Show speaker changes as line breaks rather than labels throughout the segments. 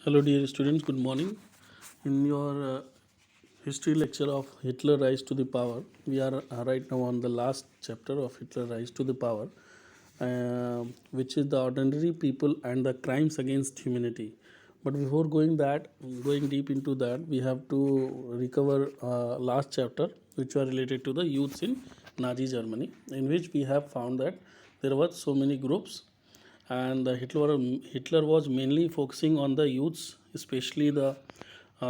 Hello, dear students. Good morning. In your history lecture of Hitler Rise to the Power, we are right now on the last chapter of Hitler Rise to the Power, which is the ordinary people and the crimes against humanity. But before going deep into that, we have to recover last chapter, which were related to the youths in Nazi Germany, in which we have found that there were so many groups, and Hitler was mainly focusing on the youths, especially the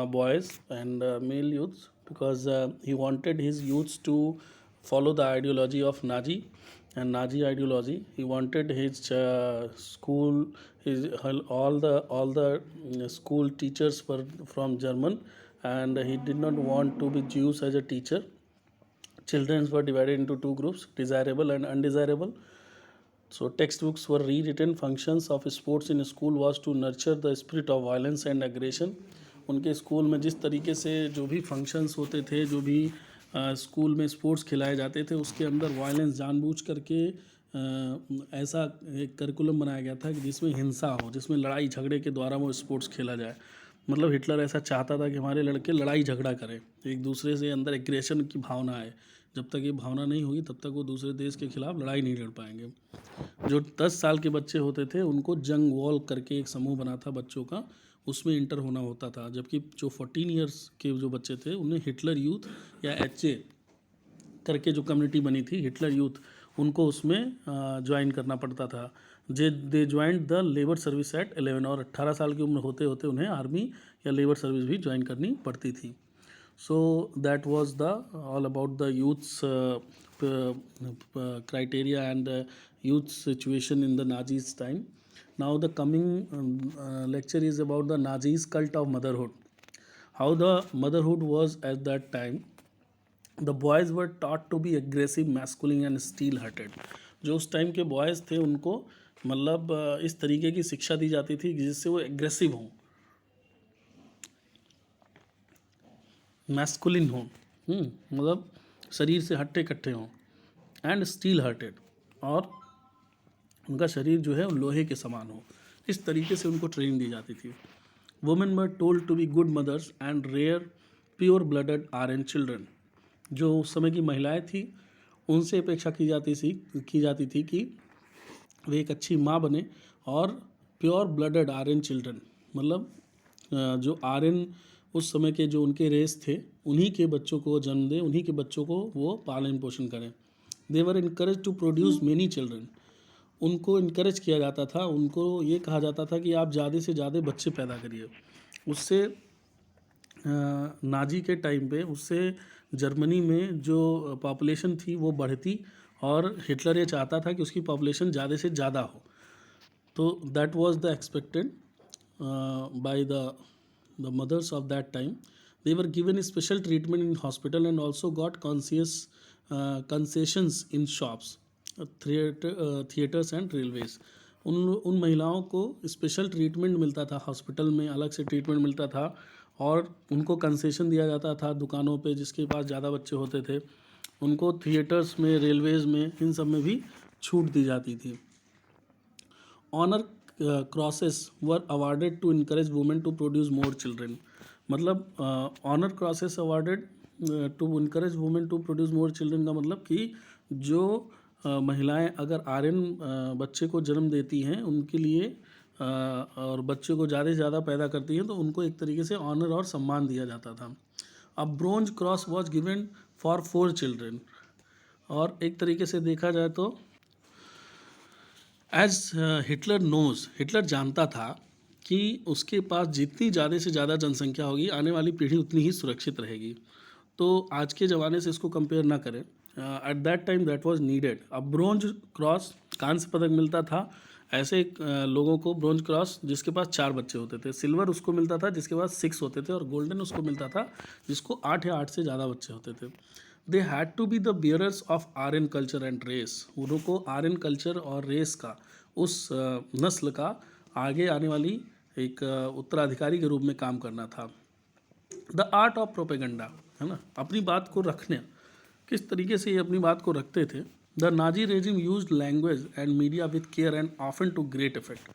boys and male youths, because he wanted his youths to follow the ideology of Nazi ideology. He wanted his school, his all the school teachers were from German, and he did not want to be Jews as a teacher. Children were divided into two groups, desirable and undesirable. So textbooks were rewritten. Functions of sports in school was to nurture the spirit of violence and aggression. उनके school में जिस तरीके से जो भी functions होते थे, जो भी स्कूल में स्पोर्ट्स खिलाए जाते थे, उसके अंदर वायलेंस जानबूझ करके ऐसा एक करिकुलम बनाया गया था कि जिसमें हिंसा हो, जिसमें लड़ाई झगड़े के द्वारा वो स्पोर्ट्स खेला जाए. मतलब हिटलर ऐसा चाहता था कि हमारे लड़के लड़ाई झगड़ा करें, एक दूसरे से अंदर एग्रेशन की भावना आए. जब तक ये भावना नहीं होगी तब तक वो दूसरे देश के खिलाफ लड़ाई नहीं लड़ पाएंगे. जो 10 साल के बच्चे होते थे उनको जंग वॉल करके एक समूह बना था बच्चों का, उसमें इंटर होना होता था. जबकि जो 14 ईयर्स के जो बच्चे थे उन्हें हिटलर यूथ या HA करके जो कम्युनिटी बनी थी हिटलर यूथ, उनको उसमें ज्वाइन करना पड़ता था. They joined the labour service at 11, और 18 साल की उम्र होते होते उन्हें आर्मी या लेबर सर्विस भी ज्वाइन करनी पड़ती थी. So that was the all about the youth's criteria and youth situation in the Nazis time. Now the coming lecture is about the Nazis cult of motherhood. How the motherhood was at that time. The boys were taught to be aggressive, masculine and steel hearted. जो उस time के boys थे उनको मतलब इस तरीके की शिक्षा दी जाती थी जिससे वो एग्रेसिव हों, मैस्कुलिन हों, मतलब शरीर से हट्टे कट्टे हों, एंड स्टील हार्टेड, और उनका शरीर जो है वो लोहे के समान हो. इस तरीके से उनको ट्रेनिंग दी जाती थी. Women were told to be good mothers and rear pure blooded Aryan children. जो उस समय की महिलाएं थी उनसे अपेक्षा की जाती थी कि वे एक अच्छी माँ बने और प्योर ब्लडेड आर्यन चिल्ड्रन, मतलब जो आर्यन उस समय के जो उनके रेस थे उन्हीं के बच्चों को जन्म दें, उन्हीं के बच्चों को वो पालन पोषण करें. They were encourage to produce many children. उनको इनकरेज किया जाता था, उनको ये कहा जाता था कि आप ज़्यादा से ज़्यादा बच्चे पैदा करिए. उससे नाजी के टाइम पे उससे जर्मनी में जो पॉपुलेशन थी वो बढ़ती, और हिटलर ये चाहता था कि उसकी पॉपुलेशन ज़्यादा से ज़्यादा हो. तो that was the expected bye the mothers of that time. They were given special treatment in hospital and also got concessions in shops, theaters and railways. उन महिलाओं को स्पेशल ट्रीटमेंट मिलता था, हॉस्पिटल में अलग से ट्रीटमेंट मिलता था, और उनको कंसेशन दिया जाता था दुकानों पे जिसके पास ज़्यादा बच्चे होते थे. उनको थिएटर्स में, रेलवेज़ में, इन सब में भी छूट दी जाती थी. Honour crosses were awarded to encourage women to produce more children. मतलब honour crosses awarded to encourage women to produce more children का मतलब कि जो महिलाएं अगर आर्यन बच्चे को जन्म देती हैं उनके लिए और बच्चे को ज़्यादा से ज़्यादा पैदा करती हैं तो उनको एक तरीके से ऑनर और सम्मान दिया जाता था. A bronze cross was given for 4 children. और एक तरीके से देखा जाए तो एज हिटलर जानता था कि उसके पास जितनी ज़्यादा से ज़्यादा जनसंख्या होगी आने वाली पीढ़ी उतनी ही सुरक्षित रहेगी. तो आज के ज़माने से इसको कंपेयर ना करें. At that time that was needed. अब ब्रोंज क्रॉस, कांस्य पदक मिलता था ऐसे लोगों को, ब्रोंज क्रॉस जिसके पास 4 बच्चे होते थे. सिल्वर उसको मिलता था जिसके पास 6 होते थे, और गोल्डन उसको मिलता था जिसको 8 या 8 से ज़्यादा बच्चे होते थे. They had to be the bearers of Aryan culture and race. उनको आर्यन कल्चर और रेस का, उस नस्ल का आगे आने वाली एक उत्तराधिकारी के रूप में काम करना था. द आर्ट ऑफ प्रोपेगेंडा, है ना, अपनी बात को रखने, किस तरीके से ये अपनी बात को रखते थे. The Nazi regime used language and media with care and often to great effect.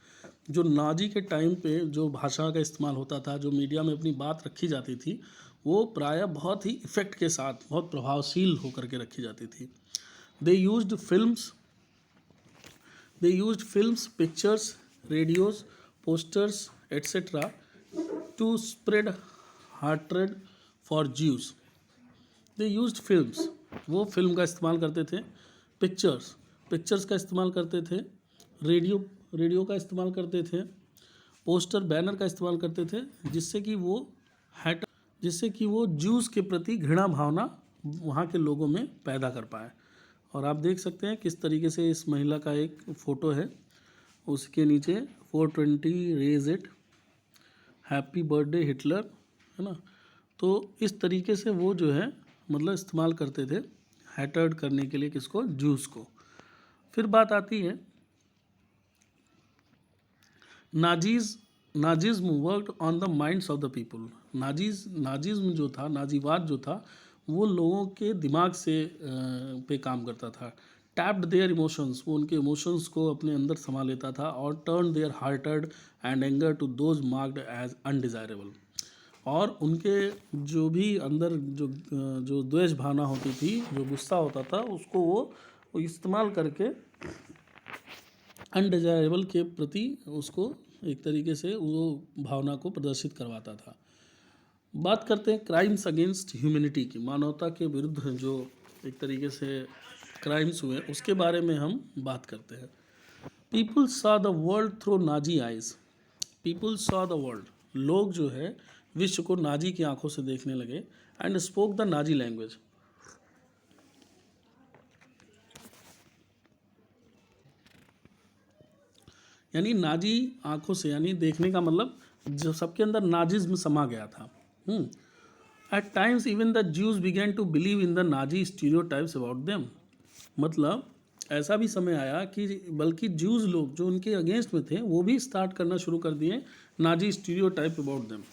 जो नाजी के टाइम पे जो भाषा का इस्तेमाल होता था, जो मीडिया में अपनी बात रखी जाती थी, वो प्रायः बहुत ही इफ़ेक्ट के साथ, बहुत प्रभावशील होकर के रखी जाती थी। They used films, pictures, radios, posters etcetera to spread hatred for Jews. They used films, वो फिल्म का इस्तेमाल करते थे, पिक्चर्स का इस्तेमाल करते थे, रेडियो का इस्तेमाल करते थे, पोस्टर बैनर का इस्तेमाल करते थे, जिससे कि वो ज्यूज़ के प्रति घृणा भावना वहाँ के लोगों में पैदा कर पाए। और आप देख सकते हैं किस तरीके से इस महिला का एक फ़ोटो है, उसके नीचे 420 raise it, happy birthday Hitler, है ना। तो इस तरीके से वो जो है मतलब इस्तेमाल करते थे हैटर्ड करने के लिए, किसको, ज्यूस को। फिर बात आती है Nazism worked on the minds of the people. Nazism जो था, नाजीवाद जो था, वो लोगों के दिमाग से पे काम करता था। टैप्ड देयर इमोशंस, वो उनके इमोशंस को अपने अंदर समा लेता था, और turn their hatred and anger to those marked as undesirable. और उनके जो भी अंदर जो द्वेष भावना होती थी, जो गुस्सा होता था, उसको वो इस्तेमाल करके अनडिजायरेबल के प्रति उसको एक तरीके से वो भावना को प्रदर्शित करवाता था। बात करते हैं क्राइम्स अगेंस्ट ह्यूमैनिटी की, मानवता के विरुद्ध जो एक तरीके से क्राइम्स हुए, उसके बारे में हम बात करते हैं। People saw the world through Nazi eyes. People saw the world, लोग जो है विश्व को नाजी की आंखों से देखने लगे, and spoke the Nazi language. यानी नाजी आंखों से, यानी देखने का मतलब जो सबके अंदर नाजिज्म समा गया था। At times even the Jews began to believe in the Nazi stereotypes about them. मतलब ऐसा भी समय आया कि बल्कि ज्यूज लोग जो उनके अगेंस्ट में थे, वो भी स्टार्ट करना शुरू कर दिए नाजी स्टीरियोटाइप अबाउट देम।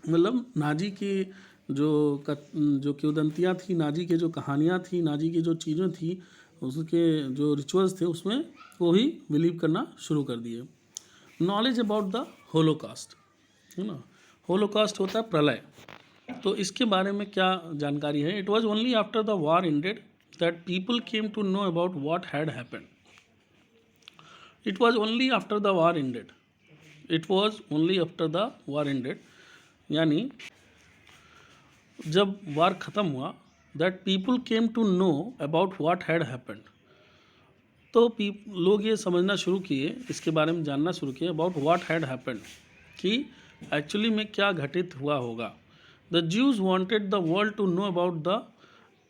मतलब नाजी की जो किंवदंतियाँ थी, नाजी के जो कहानियाँ थी, नाजी की जो चीज़ें थी, उसके जो रिचुअल्स थे, उसमें वो ही बिलीव करना शुरू कर दिए। नॉलेज अबाउट द होलोकास्ट, है ना। होलोकास्ट होता है प्रलय, तो इसके बारे में क्या जानकारी है। It was only after the war ended that people came to know about what had happened. It was only after the war ended, it was only after the war ended, यानी जब वार ख़त्म हुआ, that people came to know about what had happened. तो लोग ये समझना शुरू किए, इसके बारे में जानना शुरू किए अबाउट व्हाट हैड हैपेंड, कि एक्चुअली में क्या घटित हुआ होगा। The Jews wanted the world to know about the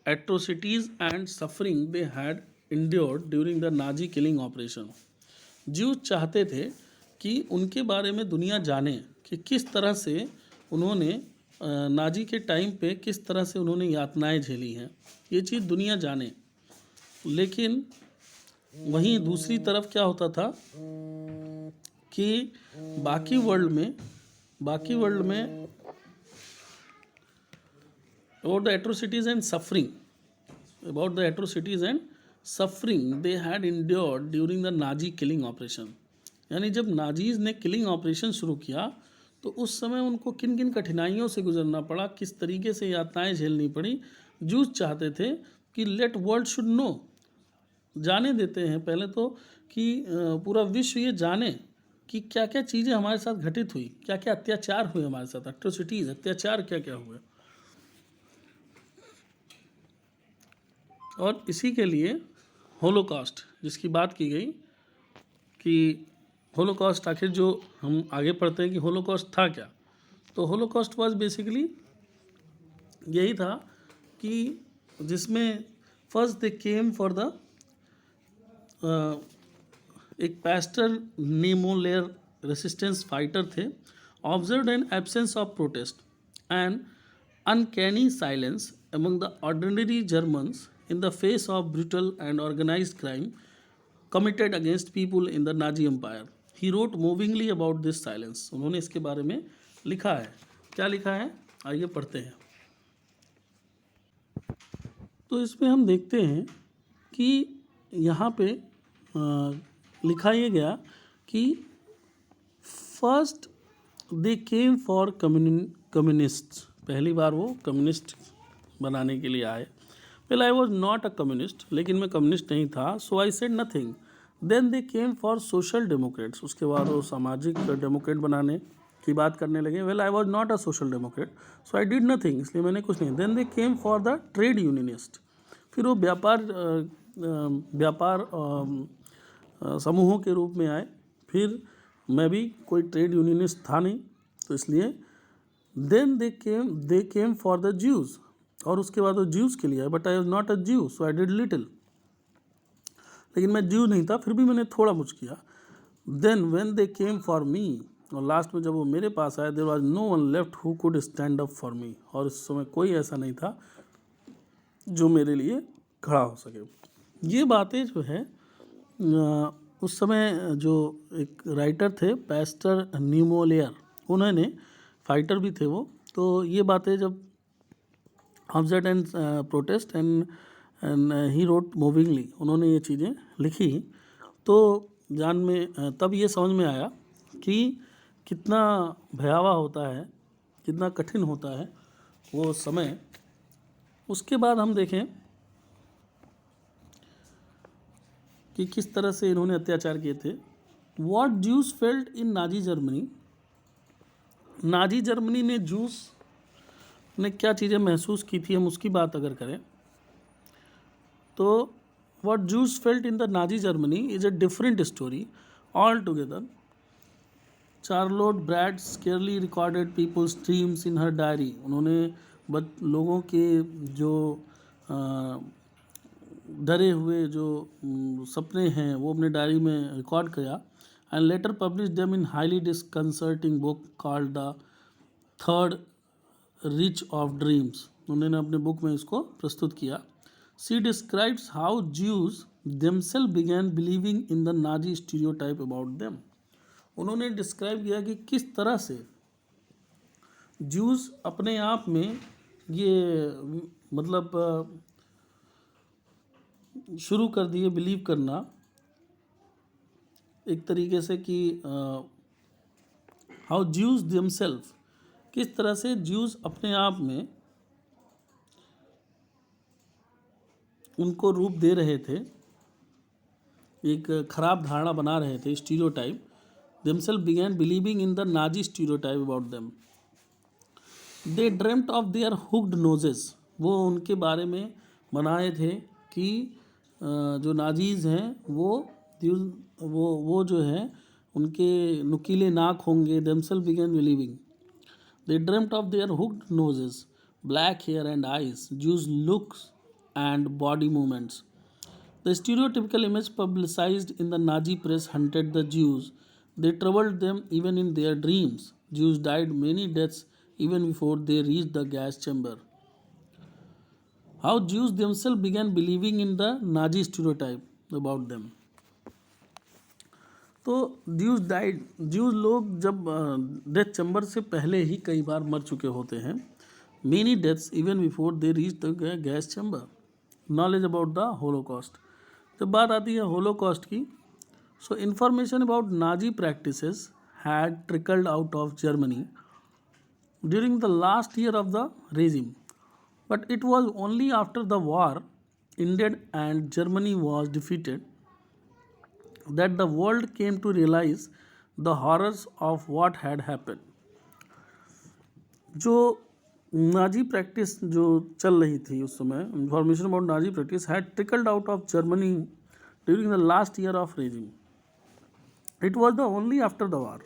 atrocities and suffering they had endured during the Nazi killing operation. Jews चाहते थे कि उनके बारे में दुनिया जाने कि किस तरह से उन्होंने नाजी के टाइम पे किस तरह से उन्होंने यातनाएं झेली हैं, ये चीज़ दुनिया जाने। लेकिन वहीं दूसरी तरफ क्या होता था कि बाकी वर्ल्ड में about the atrocities and suffering they had endured during the Nazi killing operation. यानी जब नाजीज ने किलिंग ऑपरेशन शुरू किया, तो उस समय उनको किन किन कठिनाइयों से गुजरना पड़ा, किस तरीके से यातनाएं झेलनी पड़ी। जूस चाहते थे कि लेट वर्ल्ड शुड नो, जाने देते हैं पहले तो, कि पूरा विश्व ये जाने कि क्या क्या चीज़ें हमारे साथ घटित हुई, क्या क्या अत्याचार हुए हमारे साथ, एट्रोसिटीज़, अत्याचार क्या क्या हुए। और इसी के लिए होलोकॉस्ट जिसकी बात की गई, कि होलोकॉस्ट आखिर जो हम आगे पढ़ते हैं कि होलोकॉस्ट था क्या, तो होलोकॉस्ट वाज बेसिकली यही था कि जिसमें first they came for the एक पैस्टर नेमोलेर रेसिस्टेंस फाइटर थे, observed an absence of protest and uncanny silence among the ordinary Germans in the face of brutal and organized crime committed against people in the Nazi Empire. He wrote movingly about this silence. उन्होंने इसके बारे में लिखा है। क्या लिखा है, आइए पढ़ते हैं। तो इसमें हम देखते हैं कि यहाँ पे लिखा ये गया कि first they came for communist, पहली बार वो कम्युनिस्ट बनाने के लिए आए. Well I was not a communist, लेकिन मैं कम्युनिस्ट नहीं था. So I said nothing. Then they came for social democrats, उसके बाद वो सामाजिक डेमोक्रेट बनाने की बात करने लगे. Well I was not a social democrat, so I did nothing, इसलिए मैंने कुछ नहीं. Then they came for the trade unionist, फिर वो व्यापार समूहों के रूप में आए. फिर मैं भी कोई ट्रेड यूनियनिस्ट था नहीं, तो इसलिए then they came for the Jews, और उसके बाद वो ज्यूज़ के लिए आए. But I was not a Jew, so I did little, लेकिन मैं ज्यू नहीं था, फिर भी मैंने थोड़ा कुछ किया. Then when they came for me, और लास्ट में जब वो मेरे पास आए, there was no one left who could stand up for me, और इस समय कोई ऐसा नहीं था जो मेरे लिए खड़ा हो सके. ये बातें जो है उस समय जो एक राइटर थे पैस्टर न्यूमोलेयर, उन्होंने, फाइटर भी थे वो, तो ये बातें जब object and protest and he wrote movingly, उन्होंने ये चीज़ें लिखी, तो तब ये समझ में आया कि कितना भयावह होता है, कितना कठिन होता है वो समय. उसके बाद हम देखें कि किस तरह से इन्होंने अत्याचार किए थे. What Jews felt in Nazi Germany, Nazi Germany ने जूस ने क्या चीज़ें महसूस की थी, हम उसकी बात अगर करें तो what Jews felt in the Nazi Germany is a different story all together. Charlotte Beradt secretly recorded people's dreams in her diary, उन्होंने लोगों के जो डरे हुए जो सपने हैं वो अपने डायरी में रिकॉर्ड किया. And later published them in highly disconcerting book called the Third Reich of Dreams, उन्होंने अपने बुक में इसको प्रस्तुत किया. She describes how Jews themselves began believing in the Nazi stereotype about them, उन्होंने डिस्क्राइब किया कि किस तरह से ज्यूज अपने आप में ये मतलब शुरू कर दिए बिलीव करना एक तरीके से कि हाउ ज्यूज देमसेल्फ, किस तरह से ज्यूज अपने आप में उनको रूप दे रहे थे, एक खराब धारणा बना रहे थे, stereotype. Themselves began believing in the Nazi stereotype about them. They dreamed of their hooked noses, वो उनके बारे में बनाए थे कि जो नाजीज़ हैं वो जो है उनके नुकीले नाक होंगे. Themselves began believing. They dreamed of their hooked noses, black hair and eyes, Jews looks and body movements. The stereotypical image publicized in the Nazi press hunted the Jews. They troubled them even in their dreams. Jews died many deaths even before they reached the gas chamber. How Jews themselves began believing in the Nazi stereotype about them. तो Jews लोग जब death chamber से पहले ही कई बार मर चुके होते हैं. Many deaths even before they reach the gas chamber. Knowledge about the Holocaust, जब बात आती है होलोकॉस्ट की, so information about Nazi practices had trickled out of Germany during the last year of the regime, but it was only after the war ended and Germany was defeated that the world came to realize the horrors of what had happened. जो Nazi practice जो चल रही थी उस समय, information about Nazi practice had trickled out of Germany during the last year of regime. It was the only after the war,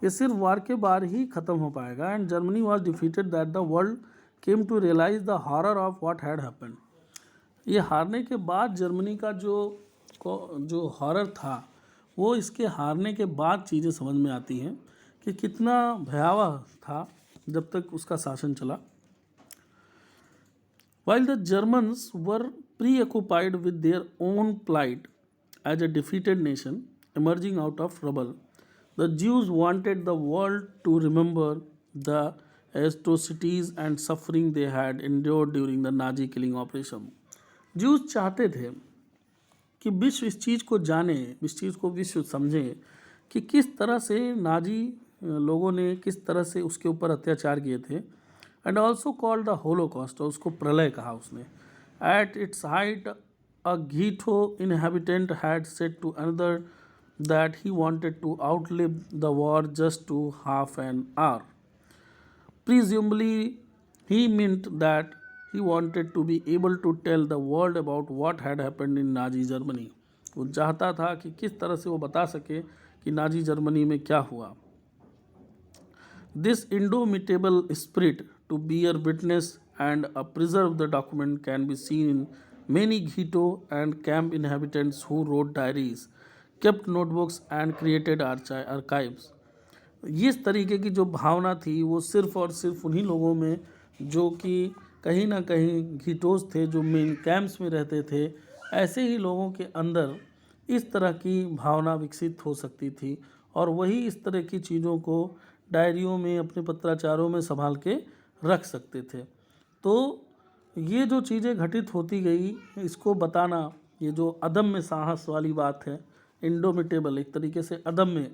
ये सिर्फ war के बाद ही ख़त्म हो पाएगा. And Germany was defeated that the world came to realise the horror of what had happened. ये हारने के बाद जर्मनी का जो हॉरर था वो इसके हारने के बाद चीज़ें समझ में आती हैं कि कितना भयावह था जब तक उसका शासन चला. While the Germans were preoccupied with their own plight as a defeated nation emerging out of rubble, the Jews wanted the world to remember the atrocities and suffering they had endured during the Nazi killing operation. Jews चाहते थे कि विश्व इस चीज़ को जाने, इस चीज़ को विश्व समझे कि किस तरह से नाजी लोगों ने किस तरह से उसके ऊपर अत्याचार किए थे। And also called the Holocaust, और उसको प्रलय कहा उसने। At its height a ghetto inhabitant had said to another that he wanted to outlive the war just to half an hour. Presumably, he meant that he wanted to be able to tell the world about what had happened in Nazi Germany. वो चाहता था कि किस तरह से वो बता सके कि नाजी जर्मनी में क्या हुआ। This indomitable spirit to bear witness and preserve the document can be seen in many ghetto and camp inhabitants who wrote diaries, kept notebooks and created archives. इस तरीके की जो भावना थी वो सिर्फ और सिर्फ उन्हीं लोगों में जो कि कहीं ना कहीं घीटोस थे, जो मेन कैंप्स में रहते थे, ऐसे ही लोगों के अंदर इस तरह की भावना विकसित हो सकती थी और वही इस तरह की चीज़ों को डायरियों में, अपने पत्राचारों में संभाल के रख सकते थे। तो ये जो चीज़ें घटित होती गई, इसको बताना, ये जो अदम्य साहस वाली बात है, इंडोमिटेबल, एक तरीके से अदम्य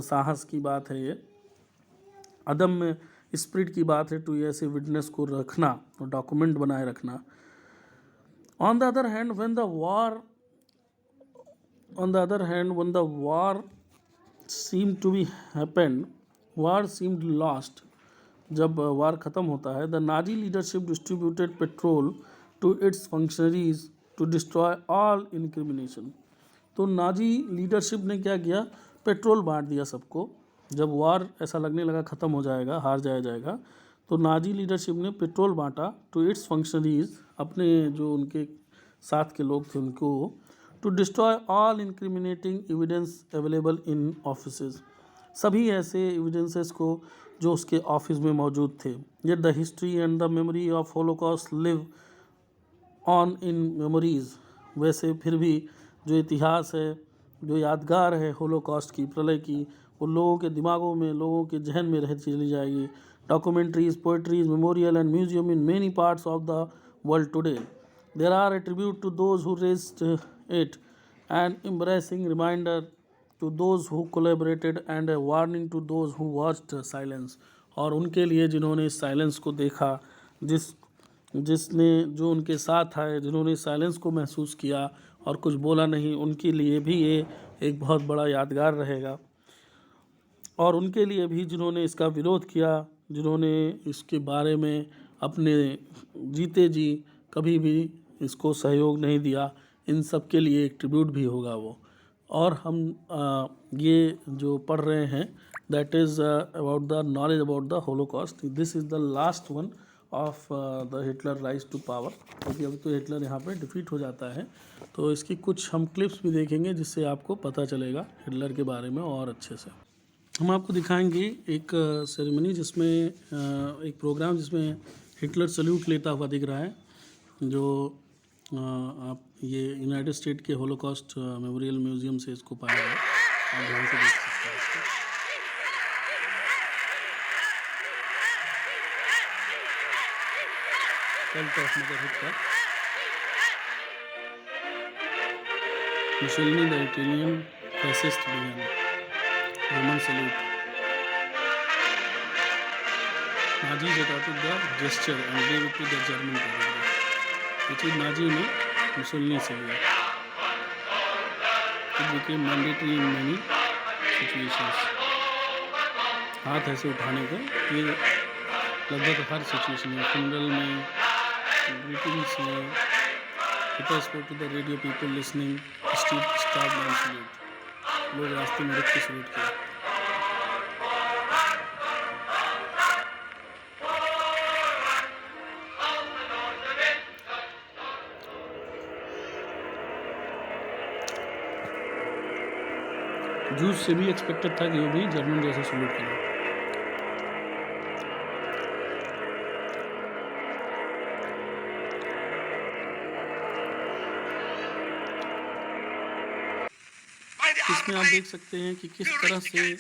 साहस की बात है, ये अदम्य स्पिरिट की बात है, टू ऐसे विटनेस को रखना और डॉक्यूमेंट बनाए रखना। On the other hand when the war seemed to be happened, war seemed lost. जब वार ख़त्म होता है, the Nazi leadership distributed petrol to its functionaries to destroy all incrimination. तो नाजी लीडरशिप ने क्या किया, पेट्रोल बांट दिया सबको। जब वार ऐसा लगने लगा ख़त्म हो जाएगा, हार जाएगा, तो नाजी लीडरशिप ने पेट्रोल बांटा टू इट्स फंक्शनरीज, अपने जो उनके साथ के लोग थे उनको, to destroy all incriminating evidence available in offices, सभी ऐसे एविडेंसेस को जो उसके ऑफिस में मौजूद थे। Yet the history and the memory of Holocaust live on in memories, वैसे फिर भी जो इतिहास है, जो यादगार है होलोकॉस्ट की, प्रलय की, वो लोगों के दिमागों में, लोगों के जहन में रह चली जाएगी। Documentaries, poetries, memorial and museum in many parts of the world today. There are a tribute to those who raised it, an embarrassing reminder to those who collaborated, and a warning to those who watched silence. और उनके लिए जिन्होंने इस silence को देखा, जिसने जो उनके साथ आए, जिन्होंने साइलेंस को महसूस किया और कुछ बोला नहीं, उनके लिए भी ये एक बहुत बड़ा यादगार रहेगा। और उनके लिए भी जिन्होंने इसका विरोध किया, जिन्होंने इसके बारे में अपने जीते जी कभी भी इसको सहयोग नहीं दिया, इन सब के लिए एक ट्रिब्यूट भी होगा वो। और हम ये जो पढ़ रहे हैं, that is about the knowledge about the Holocaust. This is the last one of the Hitler rise to power, क्योंकि अभी तो हिटलर यहाँ पे डिफीट हो जाता है। तो इसकी कुछ हम क्लिप्स भी देखेंगे जिससे आपको पता चलेगा हिटलर के बारे में और अच्छे से। हम आपको दिखाएंगे एक सेरेमनी जिसमें एक प्रोग्राम जिसमें हिटलर सल्यूट लेता हुआ दिख रहा है, जो आप ये यूनाइटेड स्टेट के होलोकॉस्ट मेमोरियल म्यूजियम से इसको पाया है। आप ध्यान से देख सकते हैं इसको। Cult of mother Hitler, Mussolini the Italian fascist began, Roman salute, Nazis adopted the gesture and gave it to the German cavalry, which is Nazi ने मुसोलिनी से लिया। It became mandatory in many situations. हाथ ऐसे उठाने का ये लगभग हर situation में, फ्यूनरल में, ग्रीटिंग्स में, Hitler spoke to the radio people listening, street stopped and salute, लोग रास्ते में रुक के सल्यूट किया। जूस से भी एक्सपेक्टेड था कि वो भी जर्मन जैसे सल्यूट करें। इसमें आप देख सकते हैं कि किस तरह से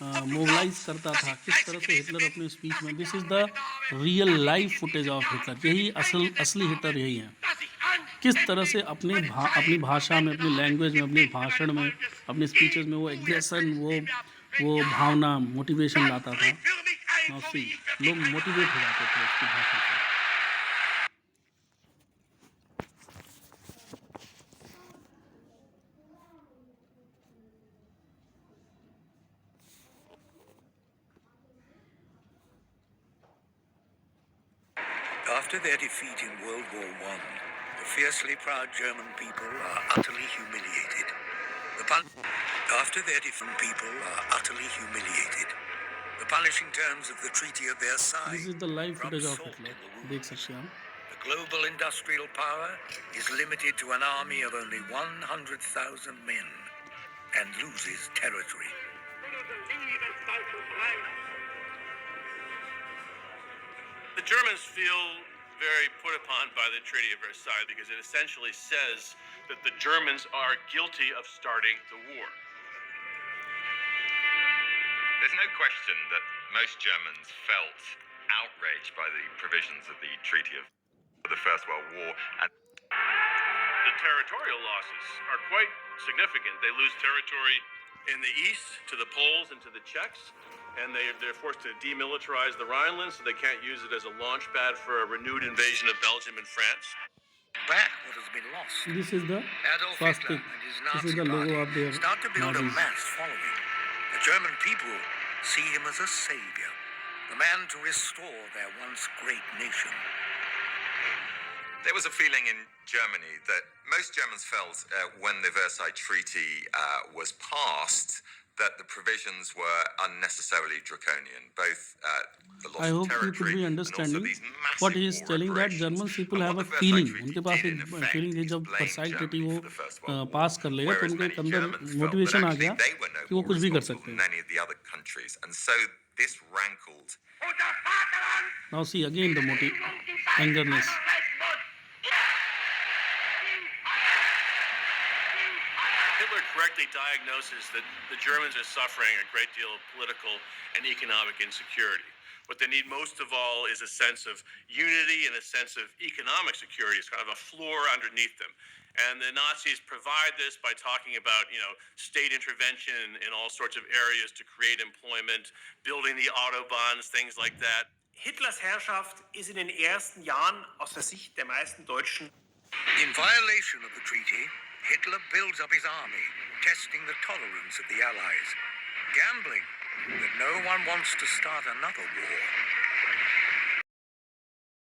मोबिलाइज करता था, किस तरह से हिटलर अपने स्पीच में। This is the real live footage of Hitler, यही असली हिटलर यही है। किस तरह से अपनी भाषा में, अपनी लैंग्वेज में, अपने भाषण में, अपने स्पीचेस में वो एग्रेशन, वो वो भावना मोटिवेशन लाता था। नाउ सी, लोग मोटिवेट हो जाते थे उसकी भाषा से।
After their defeat in World War I, the fiercely proud German people are utterly humiliated. After their defeat, people are utterly humiliated. The punishing terms of the Treaty of Versailles.
This is the live
rub
footage of
salt
Hitler.
in the wound.
देख सकते हैं आप।
The global industrial power is limited to an army of only 100,000 men and loses territory.
The Germans feel very put upon by the Treaty of Versailles because it essentially says that the Germans are guilty of starting the war.
There's no question that most Germans felt outraged by the provisions of the Treaty of the First World War. And
The territorial losses are quite significant. They lose territory in the east to the Poles and to the Czechs, and they're forced to demilitarize the Rhineland, so they can't use it as a launch pad for a renewed invasion of Belgium and France.
Back what has been lost.
This is the
Adolf
swastika.
Hitler and his
This
Nazi
is the logo of
party
their
start to build a
Nazis.
mass following. The German people see him as a savior, the man to restore their once great nation.
there was a feeling in Germany that most Germans felt when the Versailles Treaty was passed that the provisions were unnecessarily draconian, both the loss
I
of
hope you could
territory
be
and also
understanding
these massive
what he is
war
telling, that
reparations.
German people
And
have
what
a
the
feeling.
Versailles
उनके
Treaty
pass
did,
एक
in effect,
feeling है
is
जब
blame
Versailles treaty
Germany
वो
for the First World
pass
War,
कर लेगा तो
whereas
उनके
many
अंदर
Germans felt
मोटिवेशन
that
आ
actually
गया
they were no
कि वो
more
कुछ भी कर
responsible
सकते
than
हैं.
any of the other countries, and so this rankled.
Now see again the angerness.
Hitler correctly diagnoses that the Germans are suffering a great deal of political and economic insecurity. What they need most of all is a sense of unity and a sense of economic security. It's kind of a floor underneath them. And the Nazis provide this by talking about, state intervention in all sorts of areas to create employment, building the Autobahns, things like that.
Hitlers Herrschaft ist in den ersten Jahren aus der Sicht der meisten Deutschen
In violation of the treaty, Hitler builds up his army, testing the tolerance of the Allies, gambling that no one wants to start another war.